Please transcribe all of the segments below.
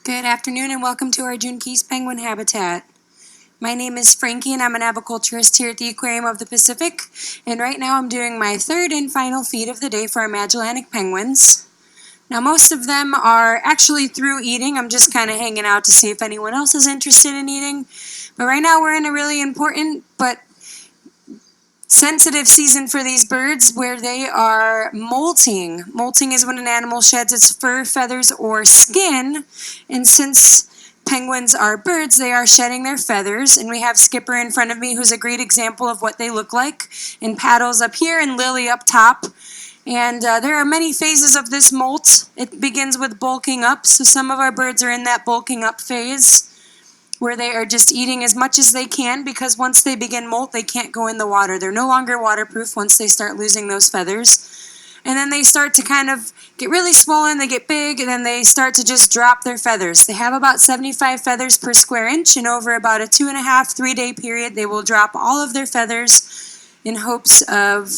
Good afternoon and welcome to our June Keys penguin habitat. My name is Frankie and I'm an aviculturist here at the Aquarium of the Pacific, and right now I'm doing my third and final feed of the day for our Magellanic penguins. Now most of them are actually through eating. I'm just kind of hanging out to see if anyone else is interested in eating, but right now we're in a really important but sensitive season for these birds where they are molting. Molting is when an animal sheds its fur, feathers, or skin, and since penguins are birds, they are shedding their feathers, and we have Skipper in front of me who's a great example of what they look like, and Paddles up here and Lily up top. And there are many phases of this molt. It begins with bulking up, so some of our birds are in that bulking up phase, where they are just eating as much as they can, because once they begin molt, they can't go in the water. They're no longer waterproof once they start losing those feathers. And then they start to kind of get really swollen, they get big, and then they start to just drop their feathers. They have about 75 feathers per square inch, and over about a 2.5, 3-day period, they will drop all of their feathers in hopes of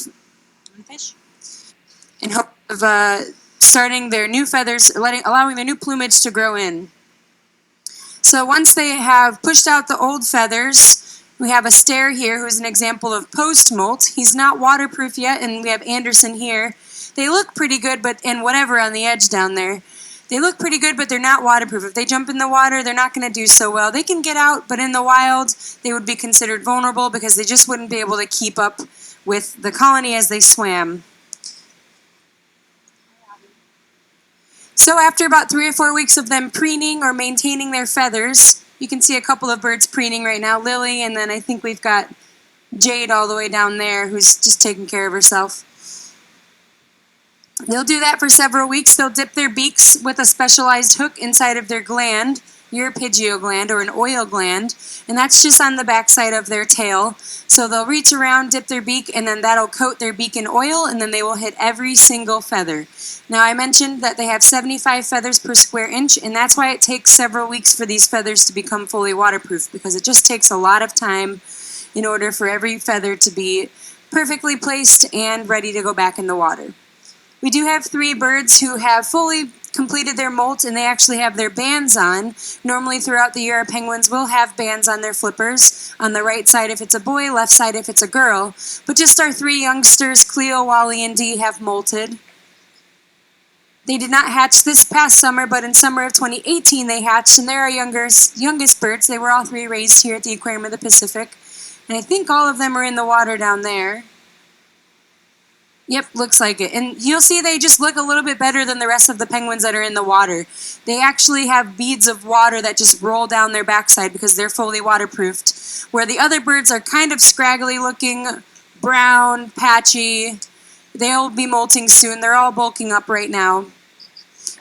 starting their new feathers, allowing their new plumage to grow in. So once they have pushed out the old feathers, we have a stare here who's an example of post-molt. He's not waterproof yet, and we have Anderson here. They look pretty good, and whatever on the edge down there. They look pretty good, but they're not waterproof. If they jump in the water, they're not going to do so well. They can get out, but in the wild, they would be considered vulnerable because they just wouldn't be able to keep up with the colony as they swam. So after about 3 or 4 weeks of them preening or maintaining their feathers, you can see a couple of birds preening right now, Lily, and then I think we've got Jade all the way down there who's just taking care of herself. They'll do that for several weeks. They'll dip their beaks with a specialized hook inside of their gland, uripigio gland or an oil gland, and that's just on the backside of their tail. So they'll reach around, dip their beak, and then that'll coat their beak in oil, and then they will hit every single feather. Now I mentioned that they have 75 feathers per square inch, and that's why it takes several weeks for these feathers to become fully waterproof, because it just takes a lot of time in order for every feather to be perfectly placed and ready to go back in the water. We do have 3 birds who have fully completed their molt, and they actually have their bands on. Normally throughout the year, our penguins will have bands on their flippers, on the right side if it's a boy, left side if it's a girl. But just our 3 youngsters, Cleo, Wally, and Dee, have molted. They did not hatch this past summer, but in summer of 2018 they hatched, and they're our youngest birds. They were all 3 raised here at the Aquarium of the Pacific, and I think all of them are in the water down there. Yep, looks like it. And you'll see they just look a little bit better than the rest of the penguins that are in the water. They actually have beads of water that just roll down their backside because they're fully waterproofed, where the other birds are kind of scraggly looking, brown, patchy. They'll be molting soon. They're all bulking up right now.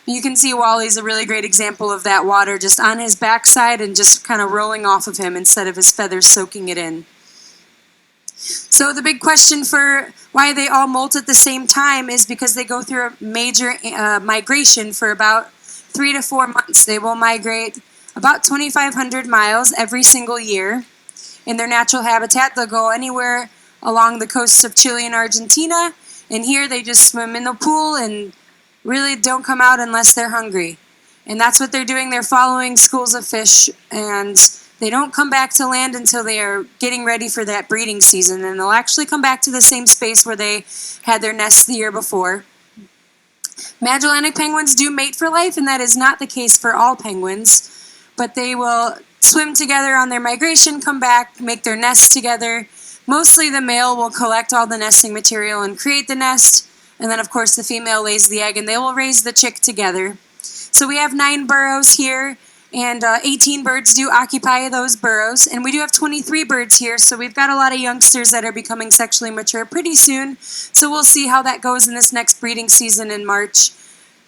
You can see Wally's a really great example of that water just on his backside and just kind of rolling off of him instead of his feathers soaking it in. So the big question for why they all molt at the same time is because they go through a major migration for about 3 to 4 months. They will migrate about 2,500 miles every single year. In their natural habitat, they'll go anywhere along the coasts of Chile and Argentina, and here they just swim in the pool and really don't come out unless they're hungry. And that's what they're doing. They're following schools of fish, and they don't come back to land until they are getting ready for that breeding season, and they'll actually come back to the same space where they had their nests the year before. Magellanic penguins do mate for life, and that is not the case for all penguins, but they will swim together on their migration, come back, make their nests together. Mostly the male will collect all the nesting material and create the nest, and then of course the female lays the egg, and they will raise the chick together. So we have 9 burrows here, and 18 birds do occupy those burrows, and we do have 23 birds here, so we've got a lot of youngsters that are becoming sexually mature pretty soon, so we'll see how that goes in this next breeding season in March.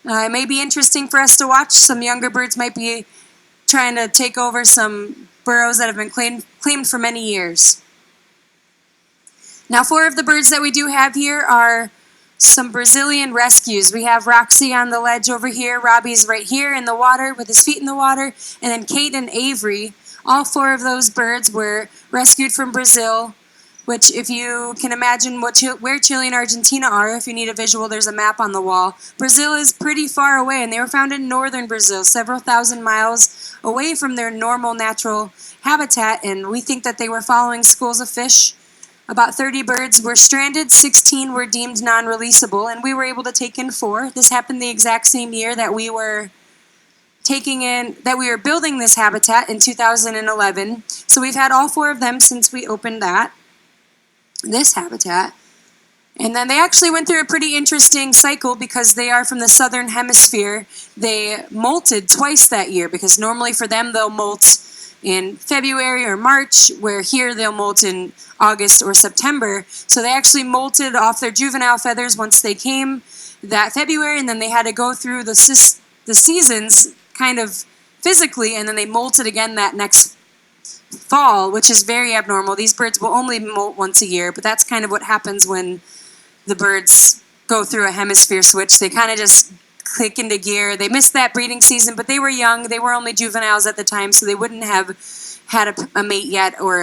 It may be interesting for us to watch. Some younger birds might be trying to take over some burrows that have been claimed for many years. Now 4 of the birds that we do have here are some Brazilian rescues. We have Roxy on the ledge over here, Robbie's right here in the water with his feet in the water, and then Kate and Avery. All 4 of those birds were rescued from Brazil which if you can imagine where Chile and Argentina are, if you need a visual, there's a map on the wall. Brazil is pretty far away, and they were found in northern Brazil, several thousand miles away from their normal natural habitat, and we think that they were following schools of fish. About 30 birds were stranded, 16 were deemed non-releasable, and we were able to take in 4. This happened the exact same year that we were building this habitat in 2011. So we've had all 4 of them since we opened this habitat. And then they actually went through a pretty interesting cycle because they are from the southern hemisphere. They molted twice that year because normally for them they'll molt in February or March, where here they'll molt in August or September. So they actually molted off their juvenile feathers once they came that February, and then they had to go through the seasons kind of physically, and then they molted again that next fall, which is very abnormal. These birds will only molt once a year, but that's kind of what happens when the birds go through a hemisphere switch. They kind of just click into gear. They missed that breeding season, but they were young. They were only juveniles at the time, so they wouldn't have had a mate yet or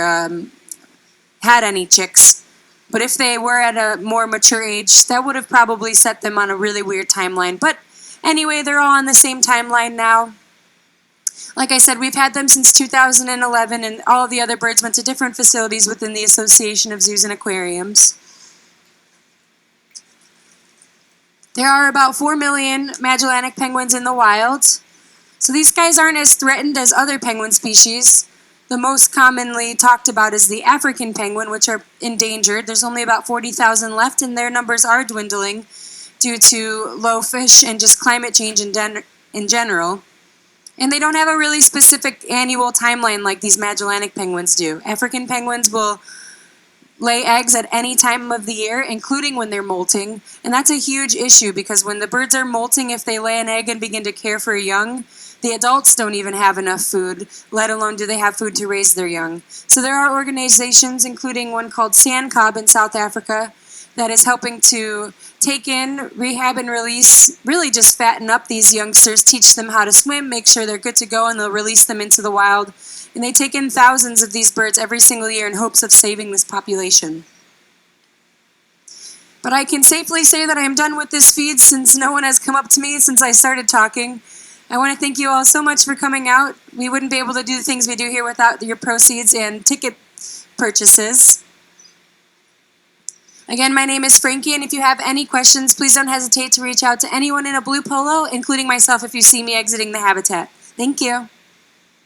had any chicks. But if they were at a more mature age, that would have probably set them on a really weird timeline. But anyway, they're all on the same timeline now. Like I said, we've had them since 2011, and all of the other birds went to different facilities within the Association of Zoos and Aquariums. There are about 4 million Magellanic penguins in the wild. So these guys aren't as threatened as other penguin species. The most commonly talked about is the African penguin, which are endangered. There's only about 40,000 left, and their numbers are dwindling due to low fish and just climate change in general. And they don't have a really specific annual timeline like these Magellanic penguins do. African penguins will lay eggs at any time of the year, including when they're molting. And that's a huge issue because when the birds are molting, if they lay an egg and begin to care for a young, the adults don't even have enough food, let alone do they have food to raise their young. So there are organizations, including one called SANCOB in South Africa, that is helping to take in, rehab, and release, really just fatten up these youngsters, teach them how to swim, make sure they're good to go, and they'll release them into the wild. And they take in thousands of these birds every single year in hopes of saving this population. But I can safely say that I am done with this feed since no one has come up to me since I started talking. I want to thank you all so much for coming out. We wouldn't be able to do the things we do here without your proceeds and ticket purchases. Again, my name is Frankie, and if you have any questions, please don't hesitate to reach out to anyone in a blue polo, including myself if you see me exiting the habitat. Thank you.